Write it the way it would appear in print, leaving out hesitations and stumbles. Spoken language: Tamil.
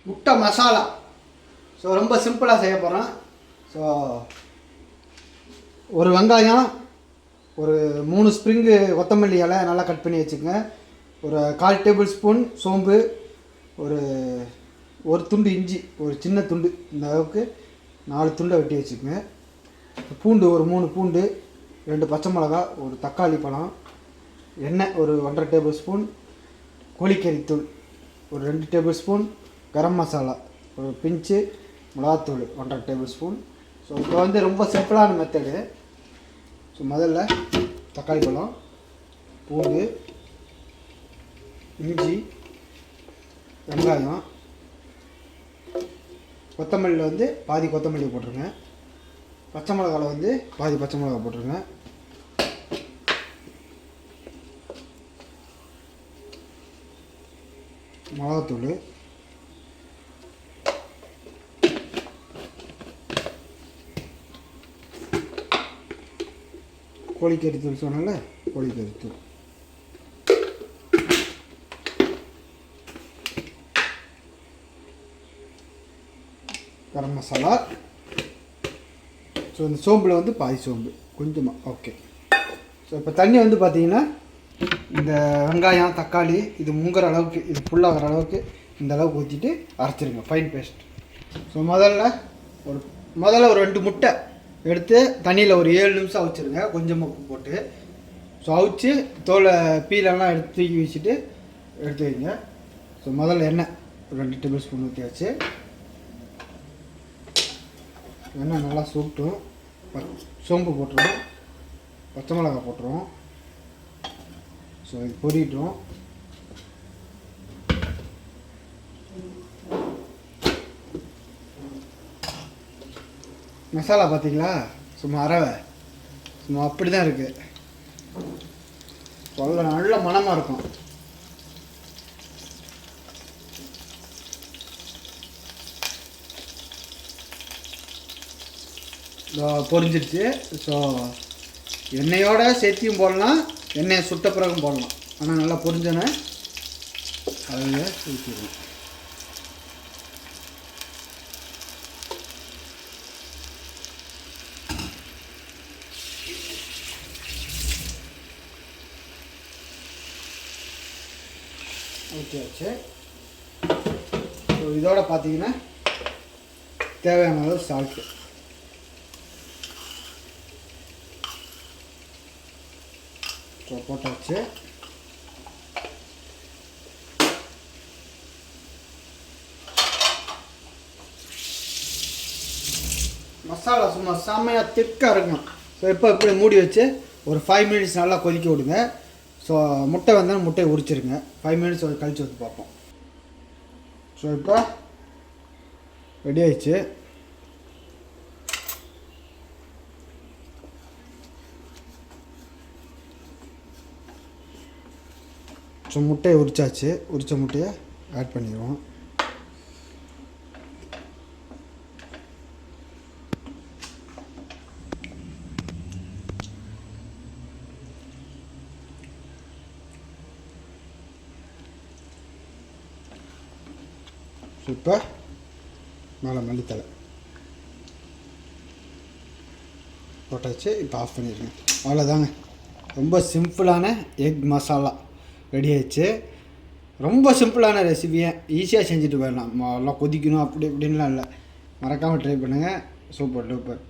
முட்டை மசாலா. ஸோ ரொம்ப சிம்பிளாக செய்ய போகிறேன். ஸோ ஒரு வெங்காயம், ஒரு 3 ஸ்ப்ரிங்கு கொத்தமல்லி இலை நல்லா கட் பண்ணி வச்சுக்கோங்க. ஒரு 1/4 டேபிள் ஸ்பூன் சோம்பு, ஒரு துண்டு இஞ்சி, ஒரு சின்ன துண்டு, இந்த அளவுக்கு 4 துண்டை வெட்டி வச்சுக்கோங்க. பூண்டு ஒரு 3 பூண்டு, 2 பச்சை மிளகா, ஒரு தக்காளி பழம், எண்ணெய் ஒரு 1/2 டேபிள் ஸ்பூன், கோழிக்கறித்தூள் ஒரு 2 டேபிள் ஸ்பூன், கரம் மசாலா ஒரு பிஞ்சு, மிளகாத்தூள் 1/2 டேபிள் ஸ்பூன். ஸோ இப்போ வந்து ரொம்ப சிம்பிளான மெத்தடு. ஸோ முதல்ல தக்காளி பழம், பூண்டு, இஞ்சி, வெங்காயம், கொத்தமல்லியில் வந்து பாதி கொத்தமல்லி போட்டுருங்க. பச்சை மிளகாவில் வந்து பாதி பச்சை மிளகா போட்டுருங்க. மிளகாத்தூள், கோழிக்கறித்தூள் சொன்னால கோழிக்கறித்தூள், கரம் மசாலா. ஸோ இந்த சோம்பில் வந்து பாதி சோம்பு கொஞ்சமாக. ஓகே. ஸோ இப்போ தண்ணி வந்து பார்த்திங்கன்னா இந்த வெங்காயம் தக்காளி இது முங்குற அளவுக்கு, இது ஃபுல்லாகிற அளவுக்கு இந்த அளவுக்கு ஊற்றிட்டு அரைச்சிருங்க, ஃபைன் பேஸ்ட். ஸோ முதல்ல ஒரு 2 முட்டை எடுத்து தண்ணியில் ஒரு 7 நிமிஷம் அவிச்சிருங்க, கொஞ்சமாக உப்பு போட்டு. ஸோ அவிச்சு தோலை பீலெல்லாம் எடுத்து தூக்கி வச்சுட்டு எடுத்து வைங்க. ஸோ முதல்ல எண்ணெய் ஒரு 2 டேபிள் ஸ்பூன் ஊற்றியாச்சு. எண்ணெய் நல்லா சூட்டும். சோம்பு போட்டுருவோம், பச்சை மிளகா போட்டுருவோம். ஸோ இது பொரிட்டோம். மசாலா பார்த்தீங்களா, சும்மா அரவை சும்மா அப்படி தான் இருக்குது. நல்ல மணமாக இருக்கும். பொரிஞ்சிருச்சு. ஸோ எண்ணெயோட சேர்த்தியும் போடலாம், எண்ணெயை சுட்ட பிறகும் போடலாம். ஆனால் நல்லா பொரிஞ்சோன்னே அதில் ஊற்றிடுவோம். ஊற்றியாச்சு. ஸோ இதோட பார்த்தீங்கன்னா தேவையான அளவு சால்ட்டு. ஸோ போட்டாச்சு. மசாலா சும்மா செம்மையாக திக்காக இருக்கும். ஸோ இப்போ இப்படி மூடி வச்சு ஒரு 5 மினிட்ஸ் நல்லா கொதிக்க விடுங்க. ஸோ முட்டை வந்தால் முட்டையை உரிச்சிருங்க. 5 மினிட்ஸ் கழிச்சு வந்து பார்ப்போம். ஸோ இப்போ ரெடி ஆயிடுச்சு. ஸோ முட்டையை உரிச்சாச்சு. உரித்த முட்டையை ஆட் பண்ணிடுவோம். ஸோ இப்போ மேலே மல்லித்தலை போட்டாச்சு. இப்போ ஆஃப் பண்ணிடுங்க. அவ்வளோதாங்க. ரொம்ப சிம்பிளான எக் மசாலா ரெடி ஆயிடுச்சு. ரொம்ப சிம்பிளான ரெசிபியை ஈஸியாக செஞ்சுட்டு போயிடலாம். எல்லாம் கொதிக்கணும் அப்படி இப்படின்லாம் இல்லை. மறக்காமல் ட்ரை பண்ணுங்கள். Super duper.